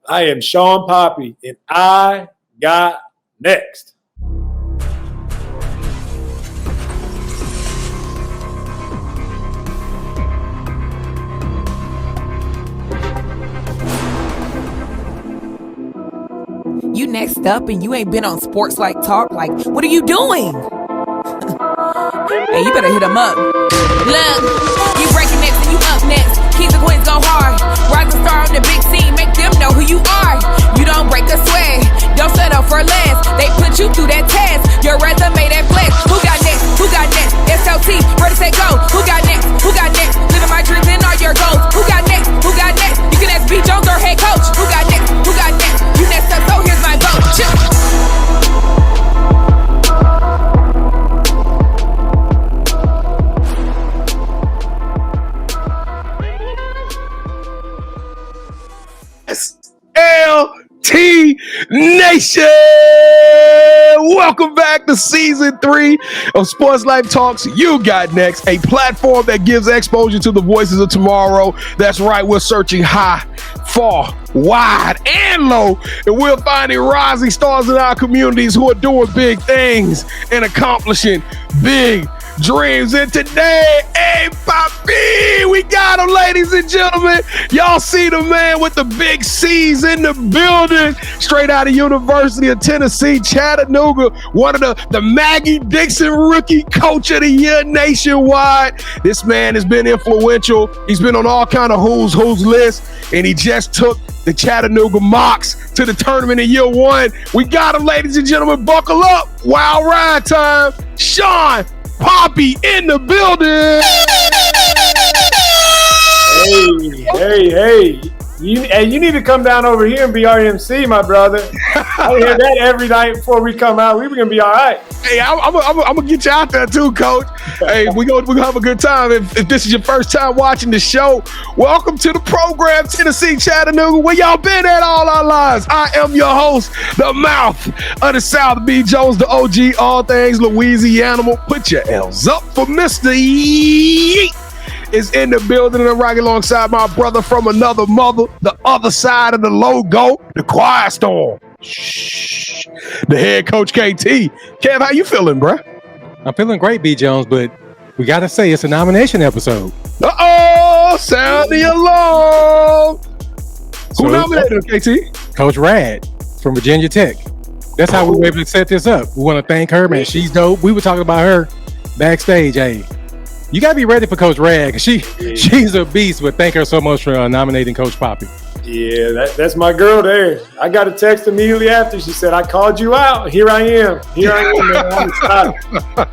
I am Shawn Poppie, and I got next. You next up and you ain't been on SportsLifeTalk. Like, what are you doing? Hey, you better hit him up. Look, you breaking next and you up next. Keys and queens go hard. Rise and star on the big scene. Make them know who you are. You don't break a sweat. Don't settle for less. They put you through that test. Your resume that flex. Who got next? Who got next? SLT, ready, set, go. Who got next? Who got next? Living my dreams and all your goals. Who got next? Who got next? You can ask B. Jones or head coach. Who got next? Who got next? You next up, so here's my vote. LT Nation! Welcome back to season 3 of Sports Life Talks. You got next, a platform that gives exposure to the voices of tomorrow. That's right, we're searching high, far, wide, and low, and we're finding rising stars in our communities who are doing big things and accomplishing big dreams. And today, hey, Poppie, we got him, ladies and gentlemen. Y'all see the man with the big C's in the building, straight out of University of Tennessee, Chattanooga, one of the Maggie Dixon Rookie Coach of the Year nationwide. This man has been influential. He's been on all kind of who's lists, and he just took the Chattanooga Mocs to the tournament in year 1. We got him, ladies and gentlemen. Buckle up. Wild ride time. Shawn Poppie in the building. Hey. You need to come down over here and be our MC, my brother. I hear that every night before we come out. We're going to be all right. Hey, I'm going to get you out there too, Coach. Hey, we're going to have a good time. If this is your first time watching the show, welcome to the program, Tennessee, Chattanooga, where y'all been at all our lives. I am your host, the mouth of the South, B. Jones, the OG, all things Louisiana. Put your L's up for Mr. Yeet. Is in the building, and I'm rocking alongside my brother from another mother, the other side of the logo, the Quiet Storm. Shh. The head coach, KT. Kev, how you feeling, bruh? I'm feeling great, B. Jones, but we got to say it's a nomination episode. Uh-oh, sound the alarm. Who nominated him, KT? Coach Rad from Virginia Tech. That's how we were able to set this up. We want to thank her, man. She's dope. We were talking about her backstage. Hey, you got to be ready for Coach Rad. She's a beast, but thank her so much for nominating Coach Poppie. Yeah, that's my girl there. I got a text immediately after. She said, I called you out. Here I am, man. I'm excited. All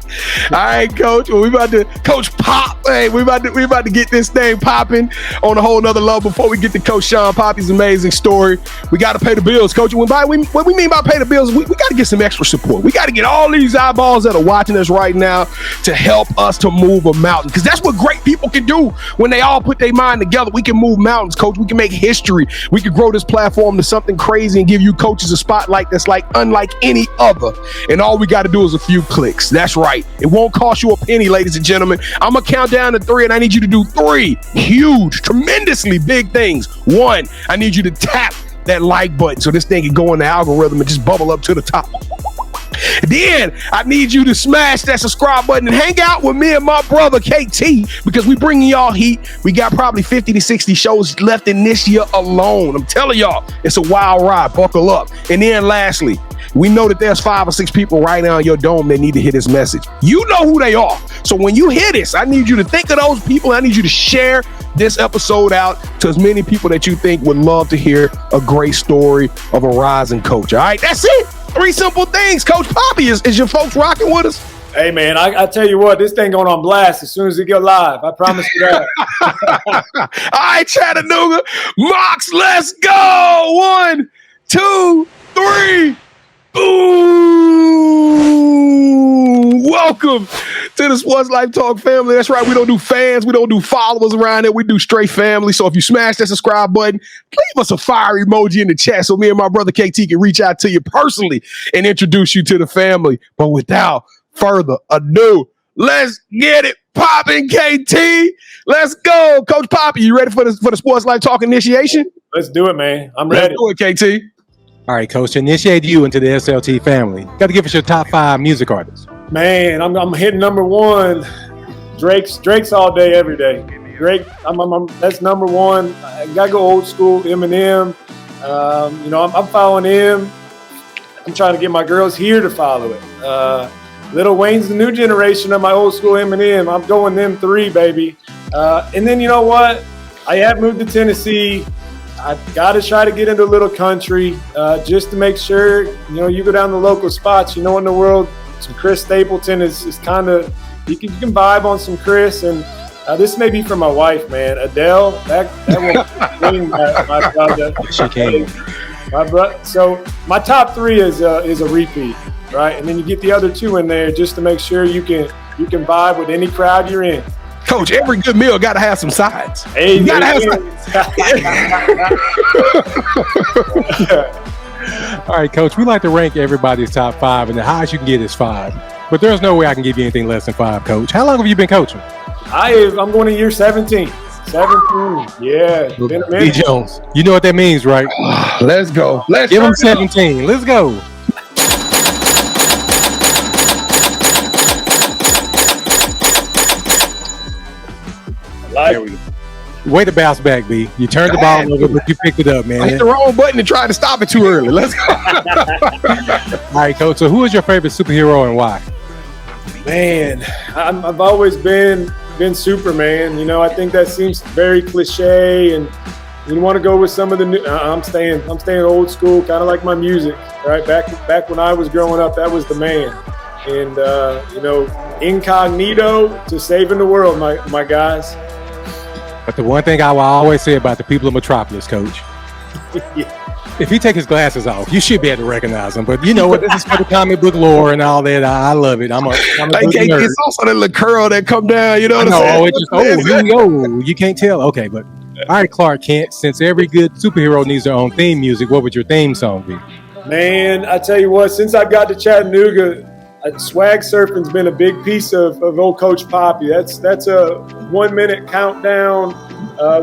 right, Coach. Well, we about to Coach Pop. Hey, we about to get this thing popping on a whole nother level. Before we get to Coach Shawn Poppie's amazing story, we got to pay the bills, Coach. What we mean by pay the bills, we got to get some extra support. We got to get all these eyeballs that are watching us right now to help us to move a mountain, because that's what great people can do when they all put their mind together. We can move mountains, Coach. We can make history. We could grow this platform to something crazy and give you coaches a spotlight that's like unlike any other. And all we got to do is a few clicks. That's right. It won't cost you a penny, ladies and gentlemen. I'm going to count down to 3, and I need you to do 3 huge, tremendously big things. 1, I need you to tap that like button so this thing can go in the algorithm and just bubble up to the top. Then I need you to smash that subscribe button and hang out with me and my brother KT, because we bringing y'all heat. We got probably 50 to 60 shows left in this year alone. I'm telling y'all, it's a wild ride. Buckle up. And then lastly, we know that there's 5 or 6 people right now in your dome that need to hear this message. You know who they are. So when you hear this, I need you to think of those people. I need you to share this episode out to as many people that you think would love to hear a great story of a rising coach. All right, that's it. 3 simple things. Coach Poppie, is your folks rocking with us? Hey, man, I tell you what, this thing going on blast as soon as it get live. I promise you that. All right, Chattanooga, Mocs, let's go. 1, 2, 3. Boom! Welcome to the Sports Life Talk family. That's right. We don't do fans. We don't do followers around here. We do straight family. So if you smash that subscribe button, leave us a fire emoji in the chat so me and my brother KT can reach out to you personally and introduce you to the family. But without further ado, Let's get it popping, KT. Let's go. Coach Poppie, you ready for the Sports Life Talk initiation? Let's do it, man. I'm ready. Let's do it, KT. All right, Coach, to initiate you into the SLT family, got to give us your top 5 music artists. Man, I'm hitting number 1. Drake's all day, every day. Drake, that's number 1. I gotta go old school. Eminem. I'm following him. I'm trying to get my girls here to follow it. Lil Wayne's the new generation of my old school Eminem. I'm going them 3, baby. And then you know what? I have moved to Tennessee. I've got to try to get into a little country just to make sure, you go down the local spots, in the world, some Chris Stapleton is kind of, you can vibe on some Chris. And this may be for my wife, man. Adele, that will bring my brother. She can. So my top 3 is a repeat, right? And then you get the other 2 in there just to make sure you can vibe with any crowd you're in. Coach, every good meal got to have some sides. Hey, you got to have some. All right, Coach, we like to rank everybody's top 5, and the highest you can get is 5. But there's no way I can give you anything less than 5, Coach. How long have you been coaching? I'm going to year 17. 17, yeah. B. Jones, you know what that means, right? Let's go. Let's give him 17. Let's go. There we go. Way to bounce back, B. You turned the ball over, but you picked it up, man. I hit the wrong button and tried to stop it too early. Let's go. All right, Coach. So who is your favorite superhero and why? Man, I've always been Superman. I think that seems very cliche, and you want to go with some of the new. I'm staying old school, kind of like my music. Right, back when I was growing up, that was the man. And incognito to saving the world, my guys. But the one thing I will always say about the people of Metropolis, Coach, if he take his glasses off, you should be able to recognize him. But you know what? This is for the comic book lore and all that. I love it. I'm a nerd. It's also that little curl that come down. You know what I'm saying? It's just, here we go. You can't tell. Okay, but all right, Clark Kent. Since every good superhero needs their own theme music, what would your theme song be? Man, I tell you what. Since I got to Chattanooga, swag surfing's been a big piece of old Coach Poppie. That's a 1-minute countdown.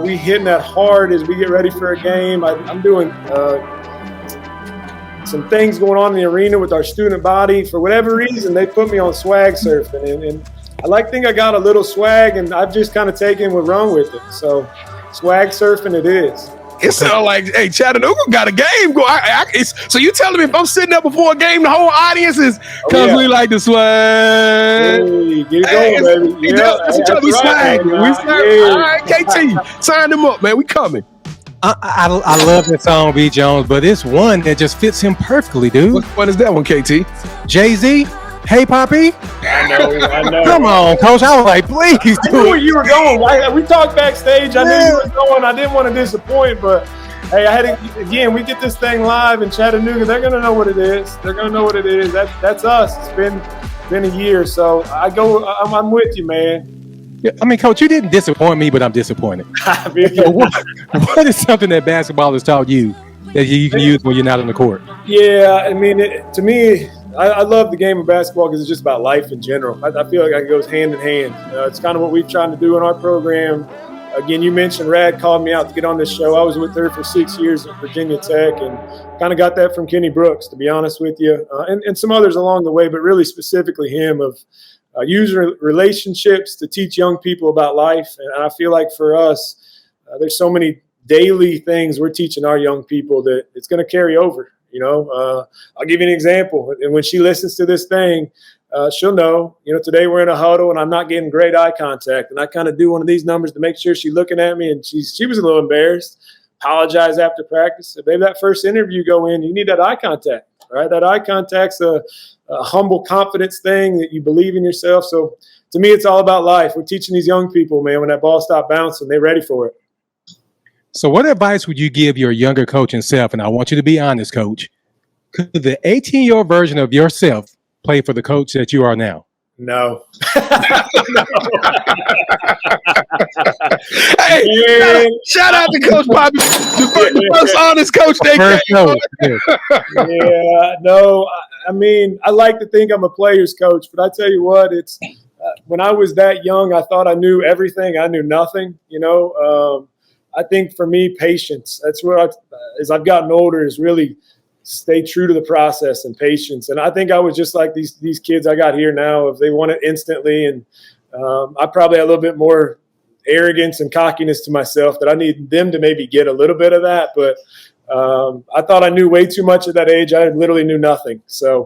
We hitting that hard as we get ready for a game. I'm doing some things going on in the arena with our student body. For whatever reason, they put me on swag surfing, and I think I got a little swag, and I've just kind of taken what's wrong with it. So swag surfing it is. It sounds like, hey, Chattanooga got a game going. So you telling me if I'm sitting up before a game, the whole audience is because we like the swag. Hey, get it going, baby. We swag. All right, KT, sign them up, man. We coming. I love that song, B. Jones, but it's one that just fits him perfectly, dude. What is that one, KT? Jay-Z. Hey, Poppie. I know. Come on, Coach. I was like, please I knew where you were going. We talked backstage. I knew you were going. I didn't want to disappoint, but hey, we get this thing live in Chattanooga. They're going to know what it is. They're going to know what it is. That's us. It's been a year, so I'm with you, man. Yeah, I mean, Coach, you didn't disappoint me, but I'm disappointed. What is something that basketball has taught you that you can use when you're not on the court? Yeah, I mean, to me, I love the game of basketball because it's just about life in general. I feel like it goes hand in hand. It's kind of what we've tried to do in our program. Again, you mentioned Rad called me out to get on this show. I was with her for 6 years at Virginia Tech and kind of got that from Kenny Brooks, to be honest with you, and some others along the way, but really specifically him of using relationships to teach young people about life. And I feel like for us, there's so many daily things we're teaching our young people that it's going to carry over. I'll give you an example. And when she listens to this thing, she'll know, today we're in a huddle and I'm not getting great eye contact. And I kind of do one of these numbers to make sure she's looking at me. And she was a little embarrassed, apologized after practice. So maybe that first interview go in, you need that eye contact, right? That eye contact's a humble confidence thing that you believe in yourself. So to me, it's all about life. We're teaching these young people, man, when that ball stops bouncing, they're ready for it. So what advice would you give your younger coaching self? And I want you to be honest, Coach. Could the 18-year-old version of yourself play for the coach that you are now? No. Hey, shout out to Coach Poppie, the first honest coach they got. Yeah, no. I mean, I like to think I'm a player's coach, but I tell you what, it's when I was that young, I thought I knew everything. I knew nothing, I think for me, patience. That's what as I've gotten older is really stay true to the process and patience. And I think I was just like these kids I got here now. If they want it instantly, and I probably had a little bit more arrogance and cockiness to myself that I need them to maybe get a little bit of that. But I thought I knew way too much at that age. I literally knew nothing. So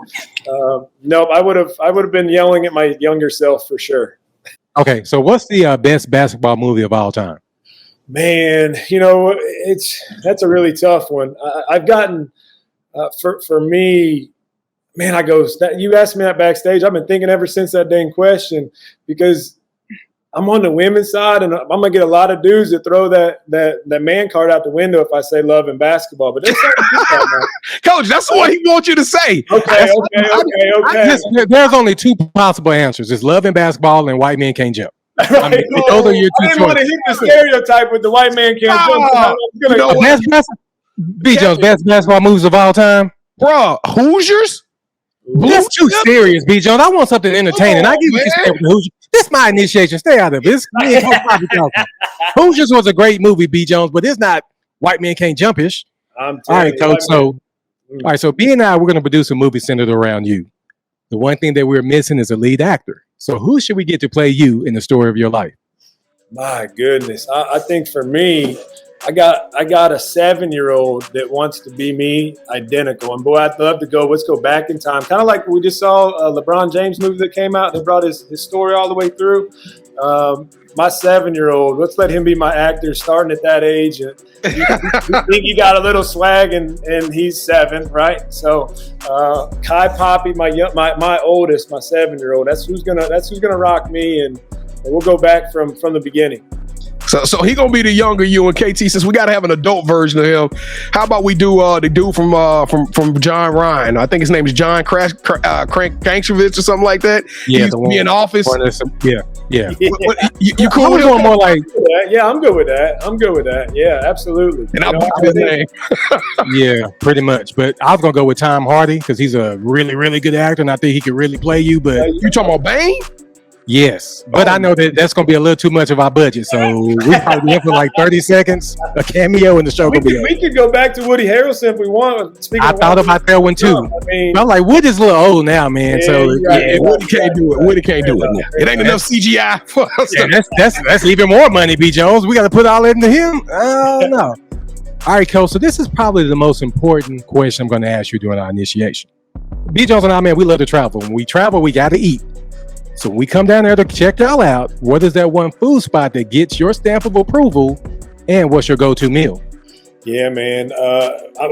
no, I would have been yelling at my younger self for sure. Okay, so what's the best basketball movie of all time? Man, that's a really tough one. I've gotten for me, man. You asked me that backstage. I've been thinking ever since that dang question, because I'm on the women's side, and I'm gonna get a lot of dudes that throw that man card out the window if I say love and basketball. But there's something to that, Coach, that's what he wants you to say. Okay. There's only two possible answers: it's love and basketball and white men can't jump. Right. I mean, those are your two I didn't want to hit the stereotype with the white man can't jump. Best basketball movies of all time, bro. Hoosiers. That's too serious, B. Jones. I want something entertaining. I give you this Hoosiers. This is my initiation. Stay out of it. Hoosiers was a great movie, B. Jones, but it's not white men can't jump-ish. All right, Coach. All right, so B and I, we're going to produce a movie centered around you. The one thing that we're missing is a lead actor. So who should we get to play you in the story of your life? My goodness. I think for me, I got a 7-year-old that wants to be me, identical. And boy, I'd love to let's go back in time. Kind of like we just saw LeBron James movie that came out. They brought his story all the way through. My 7-year-old, let's let him be my actor starting at that age. And you think you got a little swag and he's 7, right? So Shawn Poppie, my oldest, my 7-year-old, that's who's gonna rock me, and we'll go back from the beginning. So he gonna be the younger you and KT. Since we gotta have an adult version of him, how about we do the dude from John Ryan? I think his name is John Krankshevitz or something like that. Yeah, he used to be in Office. Yeah. You cool with him? More like, yeah, I'm good with that. Yeah, absolutely. And I'll put his name. Yeah, pretty much. But I was gonna go with Tom Hardy because he's a really, really good actor, and I think he could really play you. But you talking about Bane? Yes, but I know that's going to be a little too much of our budget, so we probably have for like 30 seconds, a cameo in the show. We could go back to Woody Harrelson if we want. I thought about that one too. I'm like, Woody's a little old now, man. Woody can't do it. Woody can't do it now. It ain't enough CGI for us. Yeah, that's even more money, B. Jones. We got to put all that into him. Oh no. All right, Coach. So this is probably the most important question I'm going to ask you during our initiation. B. Jones and I, man, we love to travel. When we travel, we got to eat. So when we come down there to check y'all out, what is that one food spot that gets your stamp of approval, and what's your go-to meal? Yeah, man.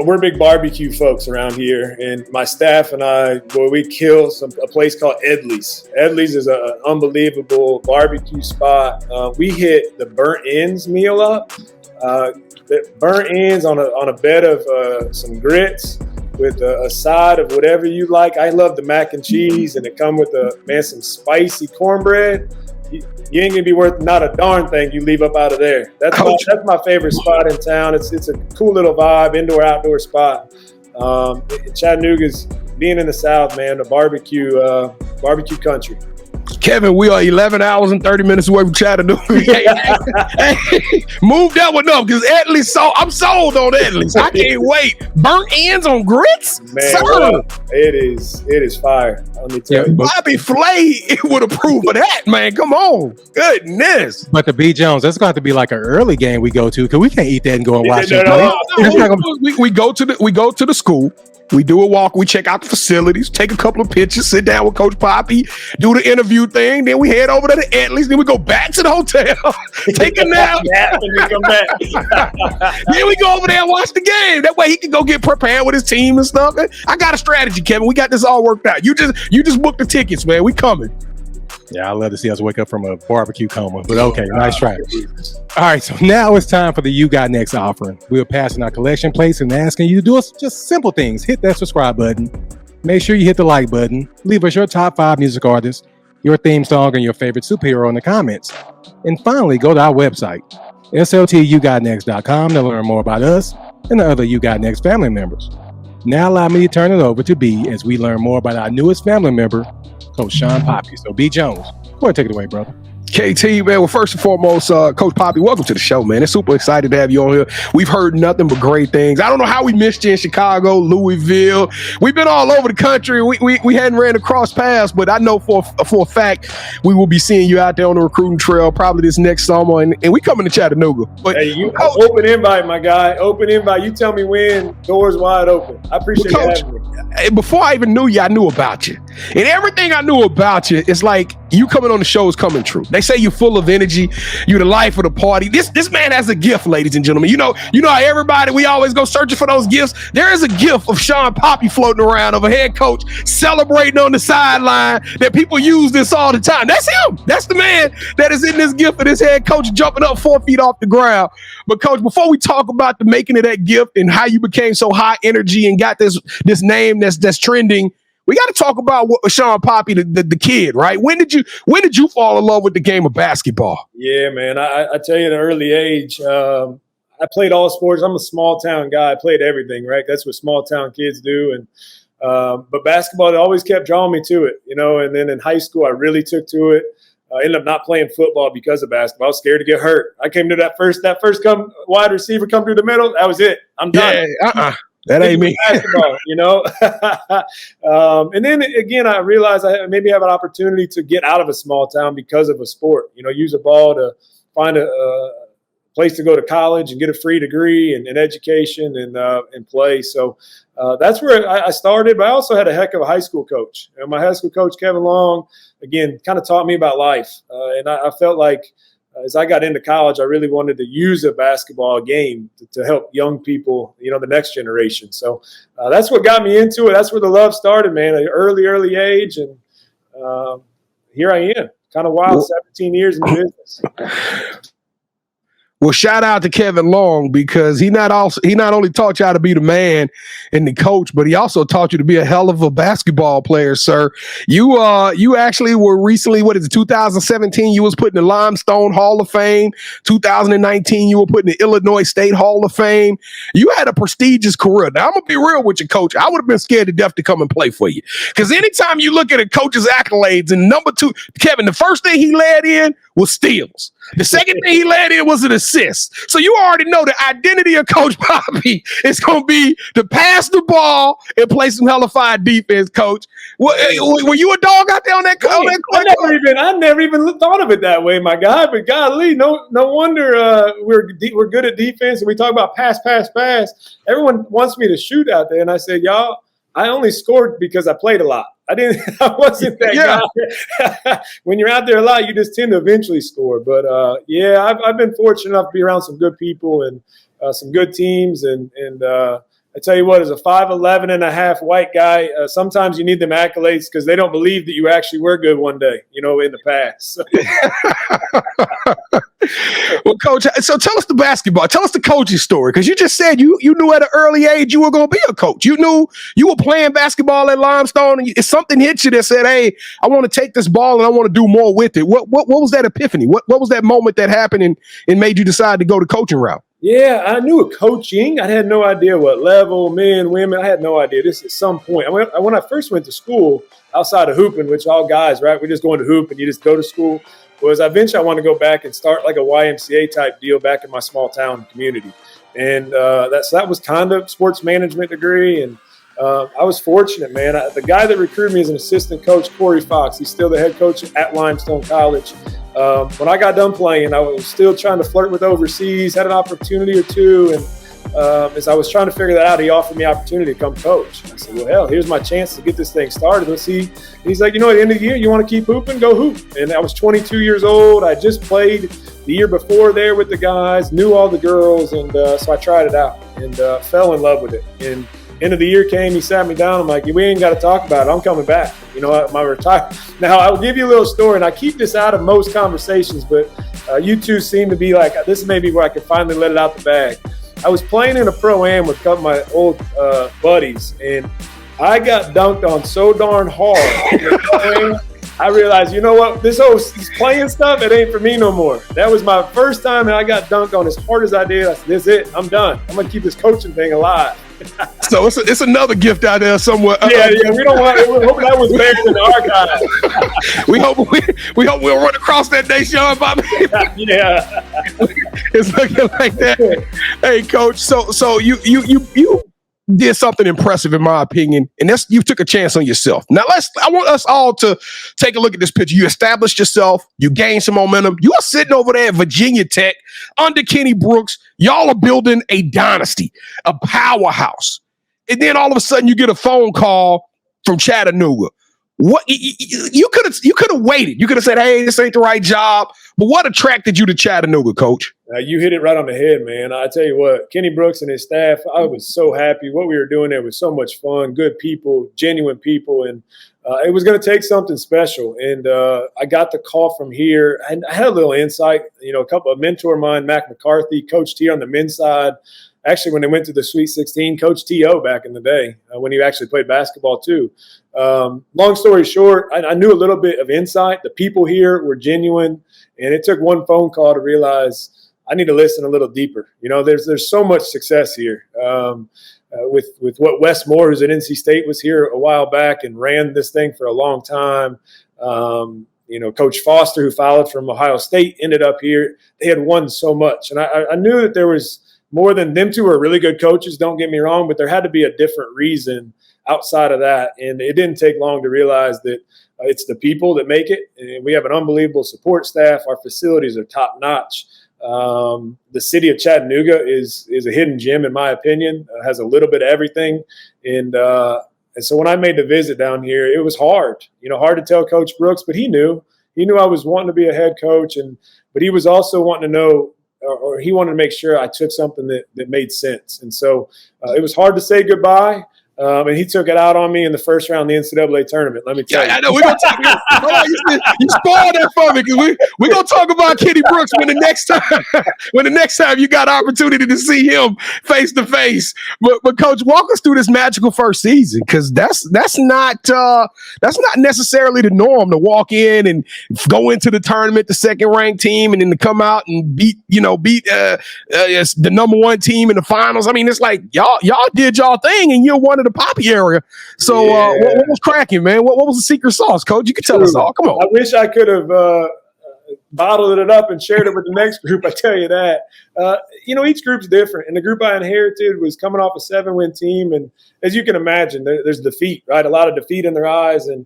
We're big barbecue folks around here, and my staff and I, we kill a place called Edley's. Edley's is an unbelievable barbecue spot. We hit the burnt ends meal up. The burnt ends on a bed of some grits with a side of whatever you like. I love the mac and cheese, and it come with some spicy cornbread. You ain't gonna be worth not a darn thing you leave up out of there. That's my favorite spot in town. It's a cool little vibe, indoor outdoor spot. Chattanooga's, being in the South, man, the barbecue country. Kevin, we are 11 hours and 30 minutes away from Chattanooga. Move that one up, because I'm sold on Edley's. I can't wait. Burnt ends on grits? Man, it is fire. Let me tell you. Bobby Flay would approve of that, man. Come on. Goodness. But the B. Jones, that's going to have to be like an early game we go to, because we can't eat that and go and watch it. We go to the school. We do a walk. We check out the facilities, take a couple of pictures, sit down with Coach Poppie, do the interview thing. Then we head over to the Edley's. Then we go back to the hotel, take a nap, and we come back. Then we go over there and watch the game. That way he can go get prepared with his team and stuff. I got a strategy, Kevin. We got this all worked out. You just book the tickets, man. We coming. Yeah, I'd love to see us wake up from a barbecue coma, but okay, nice try. All right, so now it's time for the You Got Next offering. We're passing our collection plates and asking you to do us just simple things. Hit that subscribe button. Make sure you hit the like button. Leave us your top 5 music artists, your theme song, and your favorite superhero in the comments. And finally, go to our website, yougotnext.com, to learn more about us and the other You Got Next family members. Now allow me to turn it over to B as we learn more about our newest family member, Coach Shawn Poppie. So B. Jones, Boy, take it away, brother. KT, man, well, first and foremost, Coach Poppie, welcome to the show, man. It's super excited to have you on here. We've heard nothing but great things. I don't know how we missed you in Chicago, Louisville. We've been all over the country. We hadn't ran across paths, but I know for a fact we will be seeing you out there on the recruiting trail probably this next summer, and we coming to Chattanooga. But hey, you open invite, my guy. Open invite. You tell me when. Doors wide open. I appreciate you having me. Before I even knew you, I knew about you. And everything I knew about you is like you coming on the show is coming true. They say you're full of energy. You're the life of the party. This man has a gift, ladies and gentlemen. You know how everybody, we always go searching for those gifts. There is a gift of Shawn Poppie floating around of a head coach celebrating on the sideline that people use this all the time. That's him. That's the man that is in this gift of this head coach jumping up 4 feet off the ground. But Coach, before we talk about the making of that gift and how you became so high energy and got this name that's trending, we got to talk about Shawn Poppie, the kid, right? When did you fall in love with the game of basketball? Yeah, man. I tell you, at an early age, I played all sports. I'm a small town guy. I played everything, right? That's what small town kids do. And but basketball always kept drawing me to it, And then in high school, I really took to it. I ended up not playing football because of basketball. I was scared to get hurt. I came to that first wide receiver come through the middle. That was it. I'm done. Yeah, that ain't me. Basketball, and then again, I realized I maybe have an opportunity to get out of a small town because of a sport. Use a ball to find a place to go to college and get a free degree and education and play. So that's where I started. But I also had a heck of a high school coach. My high school coach, Kevin Long, again, kind of taught me about life. And I felt like as I got into college, I really wanted to use a basketball game to help young people, the next generation. So that's what got me into it. That's where the love started, man, at an early age. And here I am, kind of wild, 17 years in the business. Well, shout out to Kevin Long because he not only taught you how to be the man and the coach, but he also taught you to be a hell of a basketball player, sir. You actually were recently, 2017, you was put in the Limestone Hall of Fame. 2019, you were put in the Illinois State Hall of Fame. You had a prestigious career. Now, I'm going to be real with you, coach. I would have been scared to death to come and play for you because anytime you look at a coach's accolades, and number two, Kevin, the first thing he led in was steals. The second thing he led in was an assist. So you already know the identity of Coach Poppie is going to be to pass the ball and play some hellified defense, Coach. Were you a dog out there on that court? I never even thought of it that way, my guy. But golly, no wonder we're good at defense. And we talk about pass. Everyone wants me to shoot out there. And I said, y'all, I only scored because I played a lot. I wasn't that guy. When you're out there a lot, you just tend to eventually score. But I've been fortunate enough to be around some good people and some good teams. And I tell you what, as a 5'11 and a half white guy, sometimes you need them accolades because they don't believe that you actually were good one day, in the past. So. Well, Coach, so tell us the basketball. Tell us the coaching story because you just said you knew at an early age you were going to be a coach. You knew you were playing basketball at Limestone and something hit you that said, hey, I want to take this ball and I want to do more with it. What was that epiphany? What was that moment that happened and made you decide to go the coaching route? Yeah, I knew of coaching. I had no idea what level, men, women. I had no idea. This at some point. When I first went to school outside of hooping, which all guys, right? We're just going to hoop and you just go to school. Was eventually I wanted to go back and start like a YMCA type deal back in my small town community. And that was kind of sports management degree. And I was fortunate, man. The guy that recruited me as an assistant coach, Corey Fox, he's still the head coach at Limestone College. When I got done playing, I was still trying to flirt with overseas, had an opportunity or two. And as I was trying to figure that out, he offered me the opportunity to come coach. I said, well, hell, here's my chance to get this thing started. Let's see. And he's like, at the end of the year, you want to keep hooping? Go hoop. And I was 22 years old. I just played the year before there with the guys, knew all the girls. And so I tried it out and fell in love with it. And end of the year came, he sat me down. I'm like, we ain't got to talk about it. I'm coming back. My retire. Now, I'll give you a little story, and I keep this out of most conversations, but you two seem to be like, this may be where I can finally let it out the bag. I was playing in a pro-am with a couple of my old buddies, and I got dunked on so darn hard. I realized, you know what, this playing stuff, it ain't for me no more. That was my first time, and I got dunked on as hard as I did. I said, this is it. I'm done. I'm going to keep this coaching thing alive. So it's another gift out there somewhere. Yeah. We don't want. We hope that was buried in the archive. we hope we'll run across that day, Shawn Poppie. Yeah. It's looking like that. Hey, Coach. So you did something impressive, in my opinion, and that's you took a chance on yourself. Now I want us all to take a look at this picture. You established yourself. You gained some momentum. You are sitting over there at Virginia Tech under Kenny Brooks. Y'all are building a dynasty, a powerhouse. And then all of a sudden you get a phone call from Chattanooga. What you could have waited. You could have said, "Hey, this ain't the right job." But what attracted you to Chattanooga, Coach? You hit it right on the head, man. I tell you what, Kenny Brooks and his staff, I was so happy. What we were doing there was so much fun, good people, genuine people, and it was going to take something special. And I got the call from here. And I had a little insight. A mentor of mine, Mac McCarthy, coached here on the men's side. Actually, when they went to the Sweet 16, Coach T.O. back in the day, when he actually played basketball too. Long story short, I knew a little bit of insight. The people here were genuine, and it took one phone call to realize I need to listen a little deeper. There's so much success here. With what Wes Moore, who's at NC State, was here a while back and ran this thing for a long time. Coach Foster, who followed from Ohio State, ended up here. They had won so much, and I knew that there was more than them two are really good coaches, don't get me wrong, but there had to be a different reason outside of that. And it didn't take long to realize that it's the people that make it. And we have an unbelievable support staff. Our facilities are top notch. The city of Chattanooga is a hidden gem, in my opinion, has a little bit of everything. And so when I made the visit down here, it was hard, hard to tell Coach Brooks, but he knew I was wanting to be a head coach. But he was also wanting to know, or he wanted to make sure I took something that made sense. And so it was hard to say goodbye. And he took it out on me in the first round of the NCAA tournament. Let me tell you. I know. We're gonna talk. You spoiled that for me, because we're gonna talk about Kenny Brooks when the next time you got opportunity to see him face to face. But Coach, walk us through this magical first season, because that's not necessarily the norm to walk in and go into the tournament, the second ranked team, and then to come out and beat the number one team in the finals. I mean, it's like y'all did y'all thing, and you're one of the Poppie area. So what was cracking, man? What was the secret sauce, Coach? You can tell us all. Come on. I wish I could have bottled it up and shared it with the next group. I tell you that. Each group's different. And the group I inherited was coming off a 7-win team. And as you can imagine, there's defeat, right? A lot of defeat in their eyes. And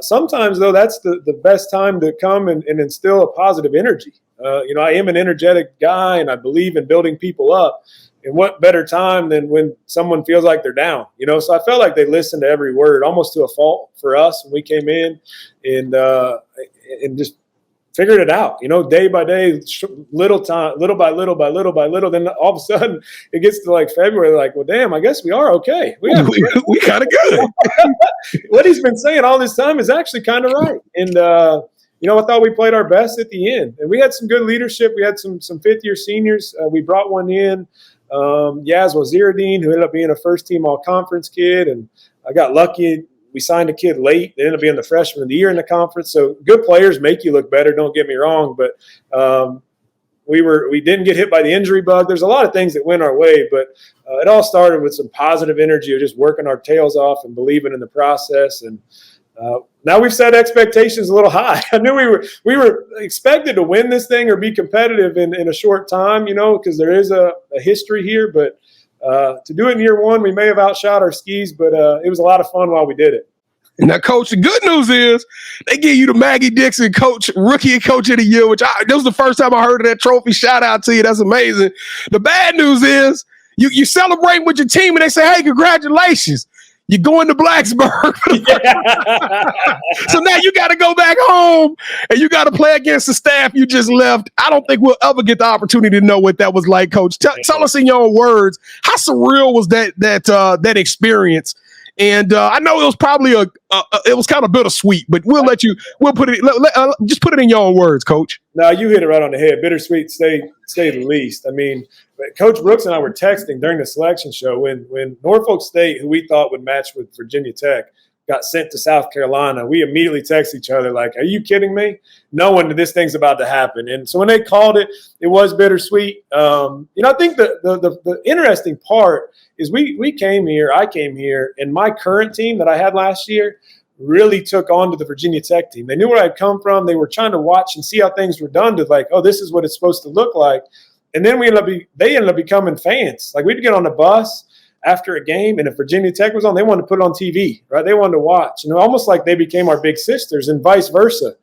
sometimes, though, that's the best time to come and instill a positive energy. I am an energetic guy, and I believe in building people up. And what better time than when someone feels like they're down, So I felt like they listened to every word, almost to a fault for us when we came in, and just figured it out, day by day, little by little. Then all of a sudden it gets to like February, like, well, damn, I guess we are okay. We kind of good. What he's been saying all this time is actually kind of right. And, I thought we played our best at the end, and we had some good leadership. We had some fifth-year seniors. We brought one in. 𝐤𝐨𝐬𝐬, who ended up being a first-team all-conference kid, and I got lucky. We signed a kid late. They ended up being the freshman of the year in the conference. So good players make you look better, don't get me wrong, but we didn't get hit by the injury bug. There's a lot of things that went our way, but it all started with some positive energy of just working our tails off and believing in the process. And now we've set expectations a little high. I knew we were expected to win this thing or be competitive in a short time, because there is a history here. But to do it in year one, we may have outshot our skis, but it was a lot of fun while we did it. Now, Coach, the good news is they give you the Maggie Dixon Rookie and Coach of the Year, which this was the first time I heard of that trophy. Shout out to you. That's amazing. The bad news is you celebrate with your team and they say, hey, congratulations. You're going to Blacksburg. So now you got to go back home and you got to play against the staff you just left. I don't think we'll ever get the opportunity to know what that was like, Coach. Tell us in your own words, how surreal was that experience? And I know it was probably it was kind of bittersweet, but we'll put it, just put it in your own words, Coach. No, you hit it right on the head. Bittersweet, say the least. I mean, Coach Brooks and I were texting during the selection show when Norfolk State, who we thought would match with Virginia Tech, got sent to South Carolina, we immediately text each other like, are you kidding me? Knowing that this thing's about to happen. And so when they called it, it was bittersweet. I think the interesting part is I came here, and my current team that I had last year really took on to the Virginia Tech team. They knew where I'd come from. They were trying to watch and see how things were done to like, oh, this is what it's supposed to look like. And then they ended up becoming fans. Like we'd get on the bus after a game, and if Virginia Tech was on, they wanted to put it on TV, right? They wanted to watch, almost like they became our big sisters and vice versa.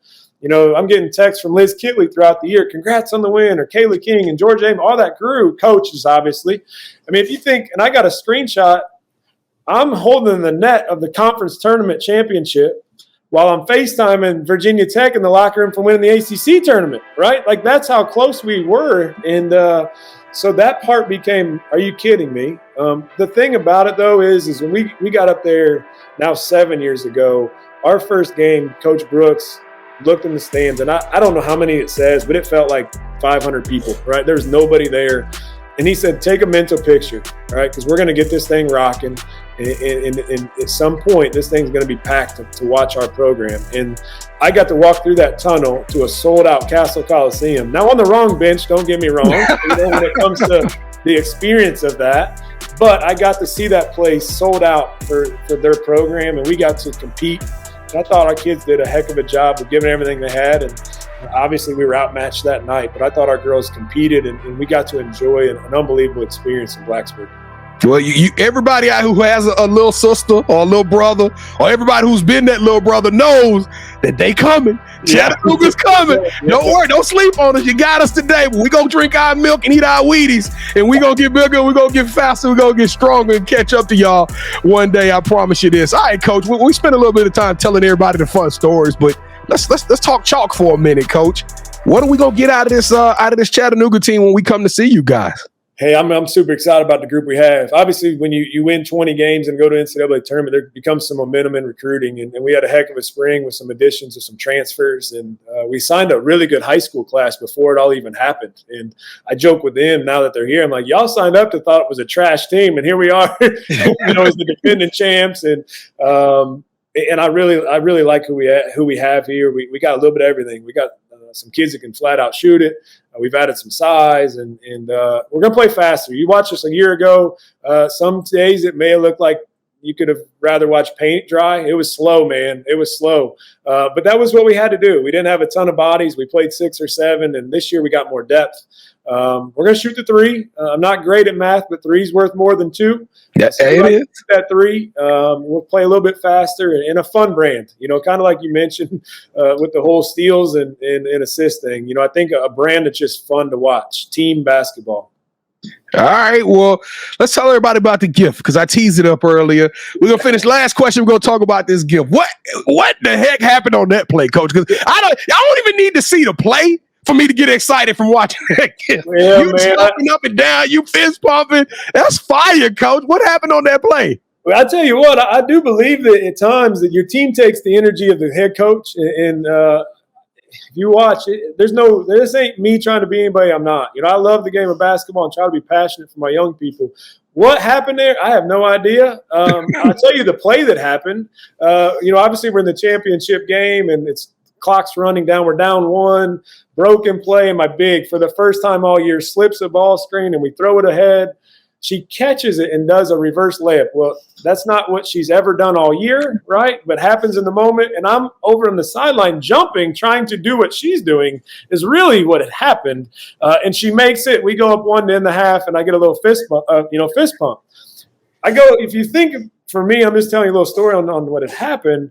I'm getting texts from Liz Kitley throughout the year, congrats on the win, or Kayla King and George Ames, all that crew, coaches, obviously. I mean, if you think, and I got a screenshot, I'm holding the net of the conference tournament championship while I'm FaceTiming Virginia Tech in the locker room from winning the ACC tournament, right? Like that's how close we were. And so that part became, are you kidding me? The thing about it, though, is when we got up there now 7 years ago, our first game, Coach Brooks looked in the stands, and I don't know how many it says, but it felt like 500 people, right? There's nobody there. And he said, take a mental picture, right? Because we're going to get this thing rocking. And at some point, this thing's going to be packed to watch our program. And I got to walk through that tunnel to a sold-out Castle Coliseum. Now, on the wrong bench, don't get me wrong, when it comes to the experience of that. But I got to see that place sold out for their program, and we got to compete. I thought our kids did a heck of a job of giving everything they had, and obviously we were outmatched that night, but I thought our girls competed, and we got to enjoy an unbelievable experience in Blacksburg. Well, everybody out who has a little sister or a little brother, or everybody who's been that little brother knows that they coming. Chattanooga's coming. Don't worry, don't sleep on us. You got us today, but we're going to drink our milk and eat our Wheaties, and we're going to get bigger, we're going to get faster, we're going to get stronger and catch up to y'all one day. I promise you this. All right, Coach, we spent a little bit of time telling everybody the fun stories, but let's talk chalk for a minute, Coach. What are we going to get out of this Chattanooga team when we come to see you guys? Hey, I'm super excited about the group we have. Obviously, when you win 20 games and go to NCAA tournament, there becomes some momentum in recruiting. And we had a heck of a spring with some additions of some transfers. And we signed a really good high school class before it all even happened. And I joke with them now that they're here. I'm like, y'all signed up to thought it was a trash team. And here we are, as the defending champs. And I really like who we have here. We got a little bit of everything. We got some kids that can flat out shoot it. We've added some size, and we're going to play faster. You watched us a year ago. Some days it may have looked like you could have rather watched paint dry. It was slow, man. It was slow. But that was what we had to do. We didn't have a ton of bodies. We played 6 or 7, and this year we got more depth. We're going to shoot the 3. I'm not great at math, but 3's worth more than 2. Yeah, so it is. That 3. We'll play a little bit faster and a fun brand, kind of like you mentioned with the whole steals and assist thing. I think a brand that's just fun to watch, team basketball. All right, well, let's tell everybody about the gift, because I teased it up earlier. We're going to finish last question. We're going to talk about this gift. What the heck happened on that play, Coach? Because I don't even need to see the play for me to get excited from watching that gift. Yeah, you jumping up and down, you fist pumping. That's fire, Coach. What happened on that play? Well, I tell you what, I do believe that at times that your team takes the energy of the head coach, and if you watch it, this ain't me trying to be anybody I'm not. I love the game of basketball and try to be passionate for my young people. What happened there? I have no idea. I'll tell you the play that happened. Obviously we're in the championship game and it's clock's running down. We're down 1, broken play, and my big, for the first time all year, slips a ball screen and we throw it ahead. She catches it and does a reverse layup. Well, that's not what she's ever done all year, right? But happens in the moment. And I'm over on the sideline jumping, trying to do what she's doing is really what had happened. And she makes it. We go up 1 to end the half, and I get a little fist pump. I go, if you think, for me, I'm just telling you a little story on what had happened.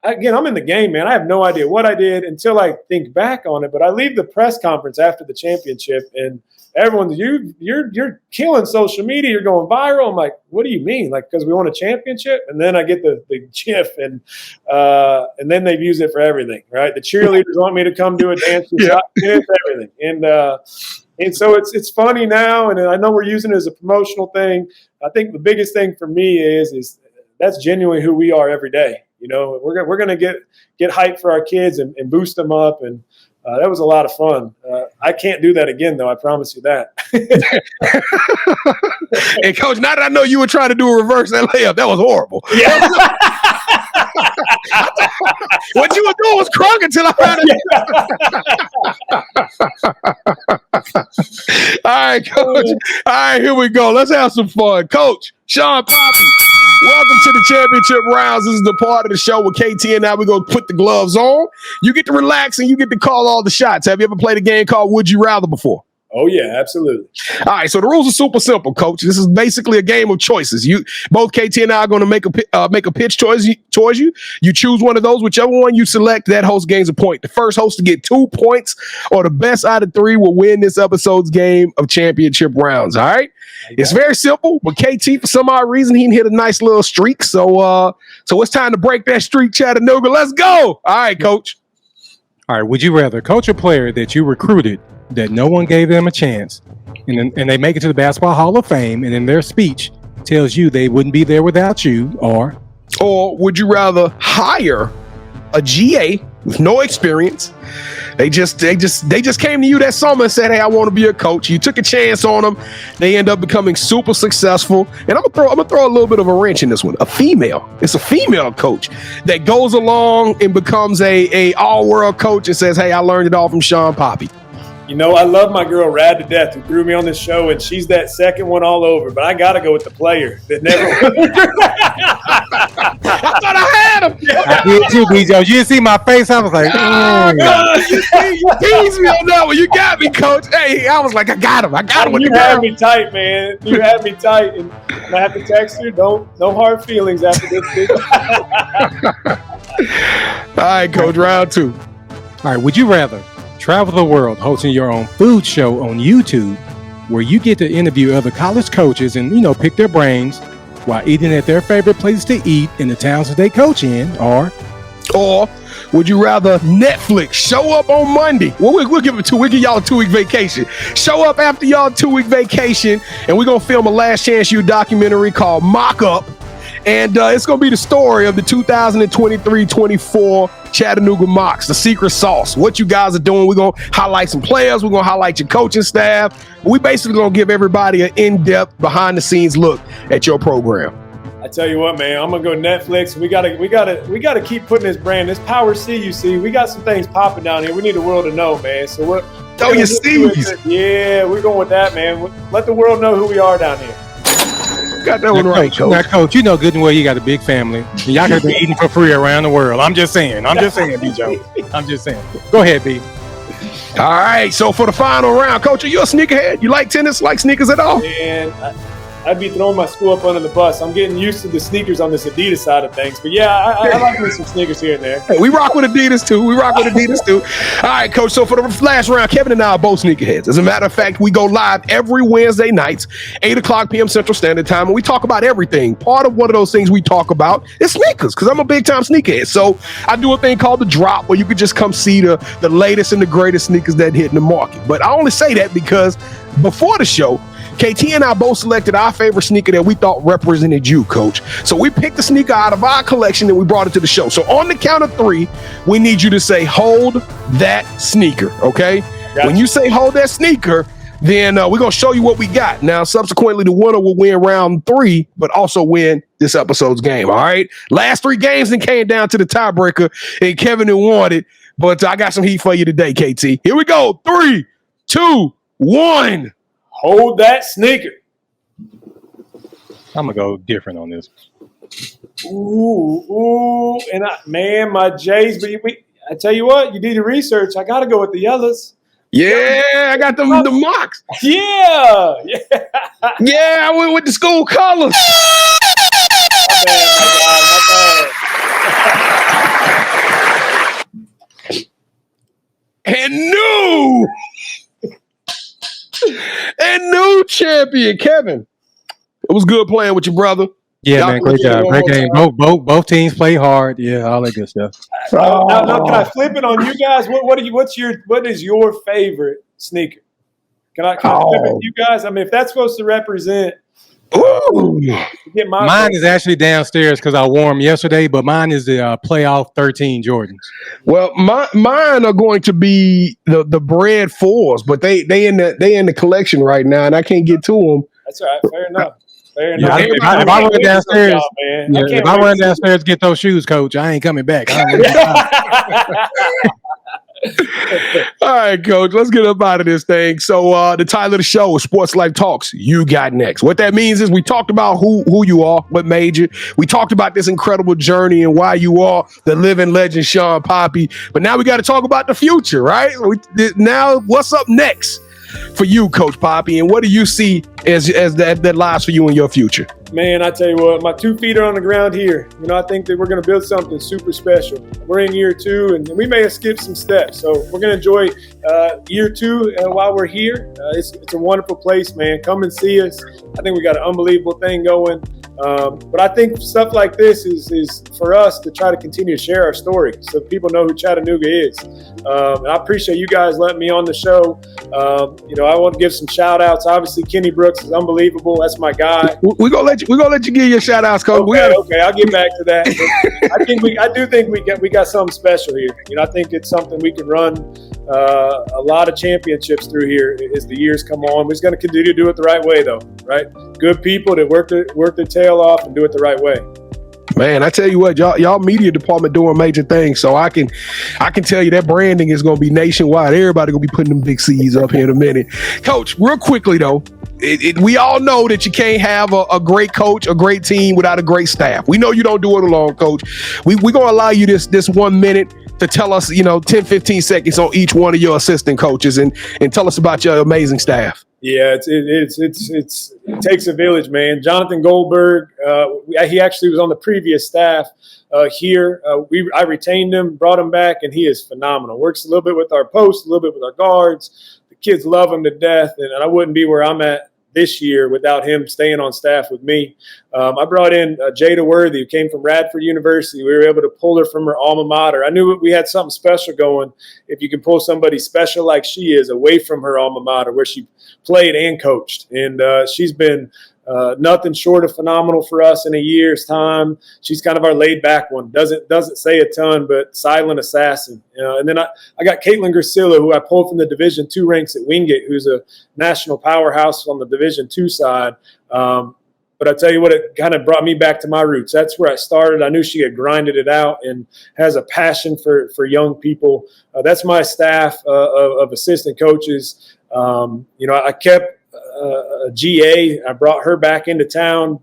Again, I'm in the game, man. I have no idea what I did until I think back on it. But I leave the press conference after the championship, and everyone's, you're killing social media. You're going viral. I'm like, what do you mean? Like, because we won a championship? And then I get the GIF, and then they've used it for everything, right? The cheerleaders want me to come do a dance, shot, everything. And so it's funny now, and I know we're using it as a promotional thing. I think the biggest thing for me is that's genuinely who we are every day. We're going to get hyped for our kids and boost them up, and that was a lot of fun. I can't do that again, though. I promise you that. And Coach, now that I know you were trying to do a reverse layup, that was horrible. Yeah. What you were doing was crunk until I heard it. All right, Coach. All right, here we go. Let's have some fun. Coach, Shawn Poppie, welcome to the championship rounds. This is the part of the show with KT and I. We're going to put the gloves on. You get to relax and you get to call all the shots. Have you ever played a game called Would You Rather before? Oh, yeah, absolutely. All right, so the rules are super simple, Coach. This is basically a game of choices. Both KT and I are going to make a pitch towards you. You choose one of those. Whichever one you select, that host gains a point. The first host to get 2 points or the best out of 3 will win this episode's game of championship rounds, all right? It's very simple, but KT, for some odd reason, he hit a nice little streak. So it's time to break that streak, Chattanooga. Let's go. All right, Coach. All right, would you rather coach a player that you recruited that no one gave them a chance, and they make it to the Basketball Hall of Fame, and in their speech tells you they wouldn't be there without you, or would you rather hire a GA with no experience? They just came to you that summer and said, "Hey, I want to be a coach." You took a chance on them. They end up becoming super successful. And I'm gonna throw a little bit of a wrench in this one. It's a female coach that goes along and becomes a all-world coach and says, "Hey, I learned it all from Shawn Poppie." You know, I love my girl Rad to death who threw me on this show, and she's that second one all over. But I got to go with the player that never. I thought I had him. I did too, BJ. You didn't see my face. I was like, you teased me on that one. You got me, Coach. Hey, I was like, I got him. You had me tight, man. You had me tight, and I have to text you. No hard feelings after this. All right, Coach. Round 2. all right, would you rather travel the world hosting your own food show on YouTube, where you get to interview other college coaches and, pick their brains while eating at their favorite places to eat in the towns that they coach in, or would you rather Netflix show up on Monday? We'll give it we'll give y'all a 2-week vacation. Show up after y'all 2-week vacation, and we're going to film a Last Chance U documentary called Mock Up. And it's going to be the story of the 2023-24 Chattanooga Mocs, the secret sauce. What you guys are doing, we're going to highlight some players. We're going to highlight your coaching staff. We basically going to give everybody an in-depth, behind-the-scenes look at your program. I tell you what, man, I'm gonna go Netflix. We gotta keep putting this brand, this Power C. You see, we got some things popping down here. We need the world to know, man. So we're your C's. Yeah, we're going with that, man. Let the world know who we are down here. Got that one right, Coach. Now, Coach, you know good and well you got a big family. Y'all could be eating for free around the world. I'm just saying, B. Joe. I'm just saying. Go ahead, B. All right, so for the final round, Coach, are you a sneakerhead? You like tennis, like sneakers at all? And I'd be throwing my school up under the bus. I'm getting used to the sneakers on this Adidas side of things. But yeah, I like me some sneakers here and there. Hey, we rock with Adidas too. All right, Coach. So for the last round, Kevin and I are both sneakerheads. As a matter of fact, we go live every Wednesday nights, 8:00 p.m. Central Standard Time, and we talk about everything. Part of one of those things we talk about is sneakers, because I'm a big time sneakerhead. So I do a thing called the drop, where you could just come see the latest and the greatest sneakers that hit in the market. But I only say that because before the show, KT and I both selected our favorite sneaker that we thought represented you, Coach. So we picked the sneaker out of our collection and we brought it to the show. So on the count of 3, we need you to say, "Hold that sneaker," okay? Gotcha. When you say "hold that sneaker," then we're going to show you what we got. Now, subsequently, the winner will win round 3, but also win this episode's game, all right? Last 3 games then came down to the tiebreaker, and Kevin had won it. But I got some heat for you today, KT. Here we go. 3, 2, 1. Hold that sneaker. I'm gonna go different on this. Ooh, and my J's. But I tell you what, you do the research. I gotta go with the yellows. Yeah, I got the Mocs. Yeah. Yeah, I went with the school colors. My bad. And new champion, Kevin. It was good playing with you, brother. Yeah, man, great job. Great game. Both teams play hard. Yeah, all that good stuff. Now, can I flip it on you guys? What is your favorite sneaker? Can I flip it to you guys? I mean, if that's supposed to represent. Mine is actually downstairs because I wore them yesterday, but mine is the playoff 13 Jordans. Well, mine are going to be the Bread 4s, but they in the collection right now, and I can't get to them. That's all right. Fair enough. Fair Yeah, enough. if I run downstairs, man. yeah, if I run downstairs, get those shoes, coach, I ain't coming back. All right, coach, let's get up out of this thing. So the title of the show is Sports Life Talks, You Got Next. What that means is we talked about who you are, what made you. We talked about this incredible journey and why you are the living legend, Shawn Poppie. But now we got to talk about the future, right? Now, what's up next for you, Coach Poppie, and what do you see as that lies for you in your future? Man, I tell you what, my 2 feet are on the ground here. I think that we're going to build something super special. We're in year 2, and we may have skipped some steps. So we're going to enjoy year 2 while we're here. It's a wonderful place, man. Come and see us. I think we got an unbelievable thing going. But I think stuff like this is for us to try to continue to share our story so people know who Chattanooga is. And I appreciate you guys letting me on the show. I want to give some shout outs. Obviously, Kenny Brooks is unbelievable. That's my guy. We're gonna let you give your shout outs, coach. Okay, I'll get back to that. I do think we got something special here. I think it's something we can run a lot of championships through here as the years come on. We're just going to continue to do it the right way, though. Right? Good people that work their tail off and do it the right way. Man, I tell you what, y'all media department doing major things. So I can tell you that branding is going to be nationwide. Everybody going to be putting them big C's up here in a minute. Coach, real quickly though, we all know that you can't have a great coach, a great team without a great staff. We know you don't do it alone, Coach. We're going to allow you this 1 minute to tell us, 10, 15 seconds on each one of your assistant coaches and tell us about your amazing staff. Yeah, it takes a village, man. Jonathan Goldberg, he actually was on the previous staff here. I retained him, brought him back, and he is phenomenal. Works a little bit with our posts, a little bit with our guards. The kids love him to death, and I wouldn't be where I'm at this year without him staying on staff with me. I brought in 𝐥𝐤𝐬, who came from Radford University. We were able to pull her from her alma mater. I knew we had something special going if you can pull somebody special like she is away from her alma mater where she played and coached. And she's been nothing short of phenomenal for us in a year's time. She's kind of our laid back one. Doesn't say a ton, but silent assassin. And then I got Caitlin Gracilla, who I pulled from the Division II ranks at Wingate, who's a national powerhouse on the Division II side. But I tell you what, it kind of brought me back to my roots. That's where I started. I knew she had grinded it out and has a passion for young people. That's my staff of assistant coaches. I kept 𝐥𝐤𝐬. I brought her back into town.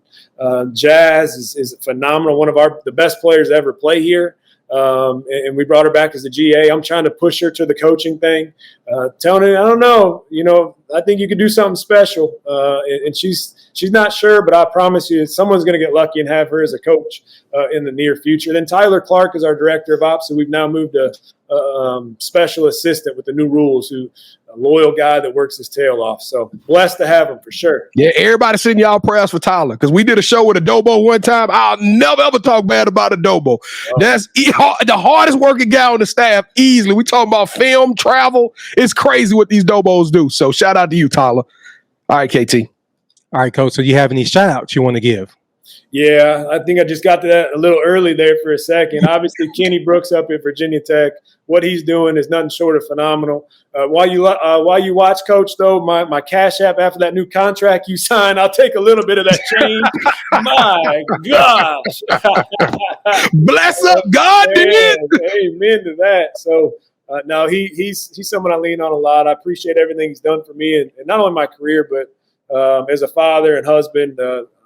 Jazz is phenomenal, one of the best players to ever play here. And we brought her back as a 𝐥𝐤𝐬. I'm trying to push her to the coaching thing. Telling her, I don't know, I think you could do something special. And she's not sure, but I promise you someone's going to get lucky and have her as a coach in the near future. Then Tyler Clark is our director of ops, and we've now moved to special assistant with the new rules, a loyal guy that works his tail off. So blessed to have him for sure. Yeah, everybody send y'all prayers for Tyler because we did a show with Adobo one time. I'll never ever talk bad about Adobo. That's the hardest working guy on the staff easily. We talking about film, travel. It's crazy what these Dobos do. So shout out to you, Tyler. All right, KT. All right, Coach. So you have any shout outs you want to give? Yeah, I think I just got to that a little early there for a second. Obviously, Kenny Brooks up at Virginia Tech. What he's doing is nothing short of phenomenal. While you watch, Coach, though, my Cash App after that new contract you signed, I'll take a little bit of that change. My gosh. Bless up, God did. Amen to that. So, no, he's someone I lean on a lot. I appreciate everything he's done for me, and not only my career, but as a father and husband,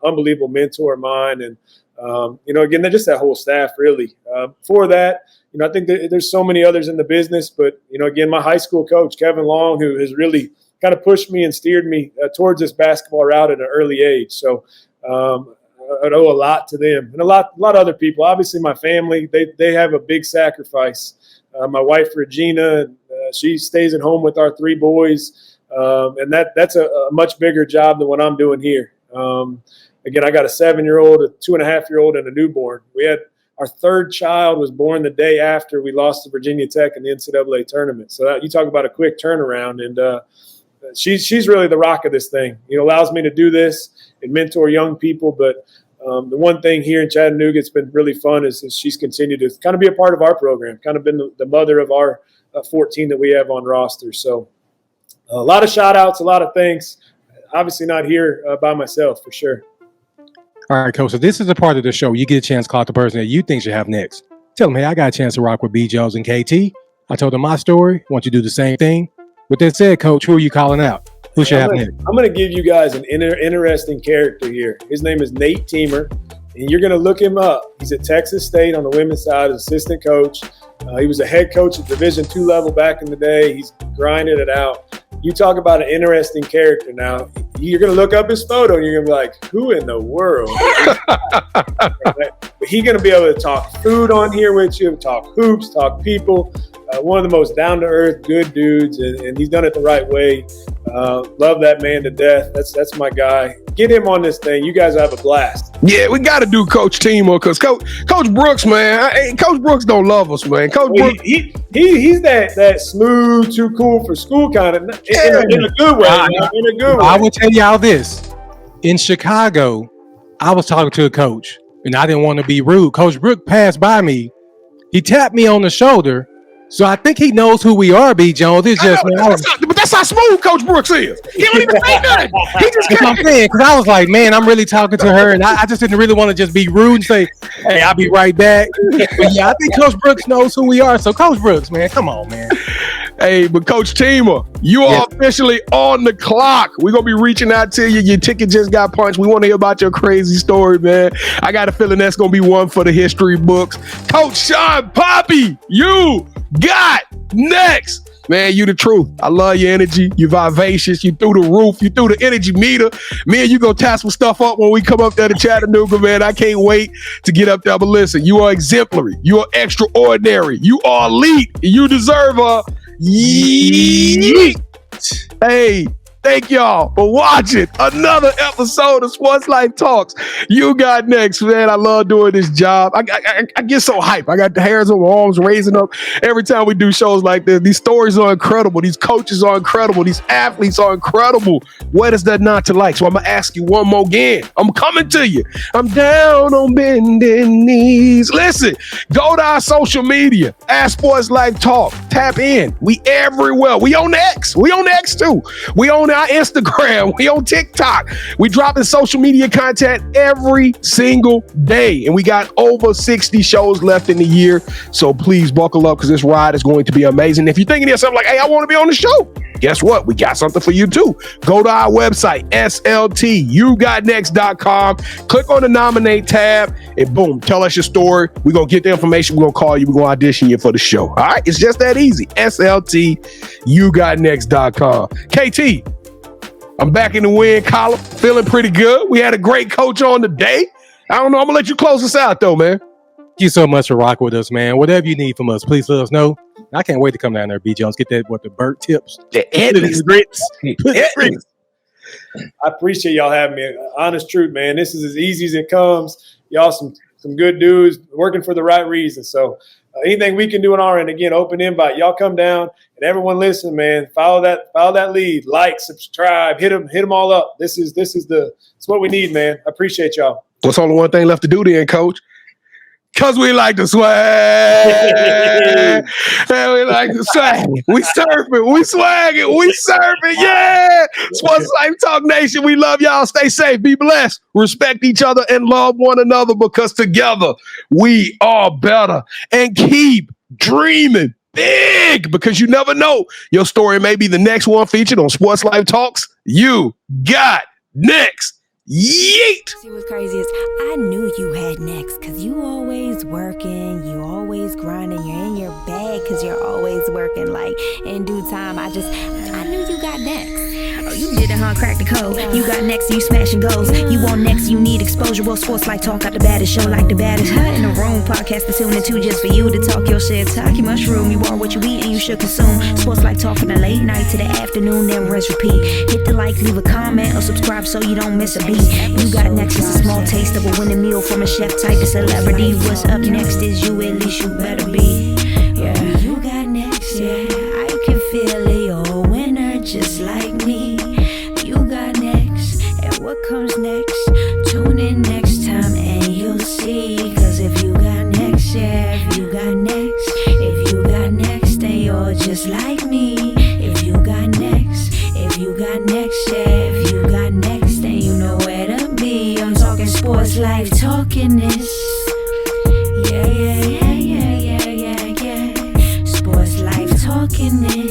unbelievable mentor of mine. And, again, just that whole staff, really. For that, I think that there's so many others in the business, but, again, my high school coach, Kevin Long, who has really kind of pushed me and steered me towards this basketball route at an early age. So I owe a lot to them and a lot of other people. Obviously, my family, they have a big sacrifice. My wife, Regina, she stays at home with our 3 boys. And that's a much bigger job than what I'm doing here. Again, I got a 7-year-old, a 2.5-year-old, and a newborn. We had our 3rd child was born the day after we lost to Virginia Tech in the NCAA tournament. So you talk about a quick turnaround, and she's really the rock of this thing. Allows me to do this and mentor young people. But the one thing here in Chattanooga, it's been really fun is she's continued to kind of be a part of our program, kind of been the mother of our 14 that we have on roster. So a lot of shout outs, a lot of thanks. Obviously not here by myself for sure. All right, Coach. So this is a part of the show. You get a chance to call out the person that you think should have next. Tell them, hey, I got a chance to rock with B-Jones and KT. I told them my story. Want you to do the same thing. With that said, Coach, who are you calling out? Who should have next? I'm going to give you guys an interesting character here. His name is Nate Teamer, and you're going to look him up. He's at Texas State on the women's side as assistant coach. He was a head coach at Division II level back in the day. He's grinded it out. You talk about an interesting character now. You're going to look up his photo, and you're going to be like, who in the world? But he's going to be able to talk food on here with you, talk hoops, talk people. One of the most down-to-earth, good dudes, and he's done it the right way. Love that man to death. That's my guy. Get him on this thing. You guys have a blast. Yeah, we got to do Coach Teamer because Coach Brooks, man. Coach Brooks don't love us, man. Coach Brooks, he's that smooth, too cool for school kind of in a good way. In a good way. I will tell y'all this. In Chicago, I was talking to a coach, and I didn't want to be rude. Coach Brooks passed by me. He tapped me on the shoulder. So I think he knows who we are, B. Jones. It's just, but that's how smooth Coach Brooks is. He don't even say nothing. He just I'm saying, because I was like, man, I'm really talking to her, and I just didn't really want to just be rude and say, hey, I'll be right back. But yeah, I think Coach Brooks knows who we are. So Coach Brooks, man, come on, man. Hey, but Coach Teamer, you are officially on the clock. We're going to be reaching out to you. Your ticket just got punched. We want to hear about your crazy story, man. I got a feeling that's going to be one for the history books. Coach Shawn Poppie, you got next. Man, you the truth. I love your energy. You vivacious. You through the roof. You through the energy meter. Me and you go tie some stuff up when we come up there to Chattanooga, man. I can't wait to get up there. But listen, you are exemplary. You are extraordinary. You are elite. You deserve a yeet. Hey, thank y'all for watching another episode of Sports Life Talks. You got next, man. I love doing this job. I get so hyped. I got the hairs on my arms raising up every time we do shows like this. These stories are incredible. These coaches are incredible. These athletes are incredible. What is that not to like? So I'm going to ask you one more again. I'm coming to you. I'm down on bending knees. Listen, go to our social media at Sports Life Talk. Tap in. We everywhere. We on X. We on X too. We on our Instagram. We on TikTok. We dropping social media content every single day. And we got over 60 shows left in the year. So please buckle up because this ride is going to be amazing. If you're thinking to yourself like, hey, I want to be on the show, guess what? We got something for you too. Go to our website, yougotnext.com. Click on the nominate tab and boom, tell us your story. We're going to get the information. We're going to call you. We're going to audition you for the show. All right. It's just that easy. yougotnext.com. KT, I'm back in the win column, feeling pretty good. We had a great coach on today. I don't know. I'm going to let you close us out, though, man. Thank you so much for rocking with us, man. Whatever you need from us, please let us know. I can't wait to come down there, B. Jones. Get that, the burnt tips. The endless grits. I appreciate y'all having me. Honest truth, man. This is as easy as it comes. Y'all some good dudes working for the right reason. So anything we can do on our end, again, open invite. Y'all come down and everyone listen, man. Follow that lead. Like, subscribe, hit them all up. It's what we need, man. I appreciate y'all. What's only one thing left to do then, Coach? Because we like to swag. And we like to swag. We surfing. We swagging. We surfing. Yeah. Sports Life Talk Nation. We love y'all. Stay safe. Be blessed. Respect each other and love one another because together we are better. And keep dreaming big because you never know. Your story may be the next one featured on Sports Life Talks. You got next. Yeet! See what's crazy is I knew you had next because you always working, you always grinding, you're in your bag because you're always working. Like in due time, I knew you got next. Oh, you did it, huh? Crack the code. You got next, you smashing goals. You want next, you need exposure. Well, Sports Life Talk got the baddest show, like the baddest in the room. Podcast to tune into just for you to talk your shit, talk your mushroom. You are what you eat and you should consume. Sports Life Talk from the late night to the afternoon, then rest repeat. Hit the like, leave a comment, or subscribe so you don't miss a beat. You got next is a small taste of a winning meal from a chef type of celebrity. What's up next is you, at least you better be. Yeah, you got next, yeah. I can feel it, you're a winner just like me. You got next, and what comes next? Tune in next time and you'll see. Cause if you got next, yeah, if you got next, if you got next, then you're just like me. If you got next, yeah, if you got next, then you know where to be. I'm talking sports life. kicking it.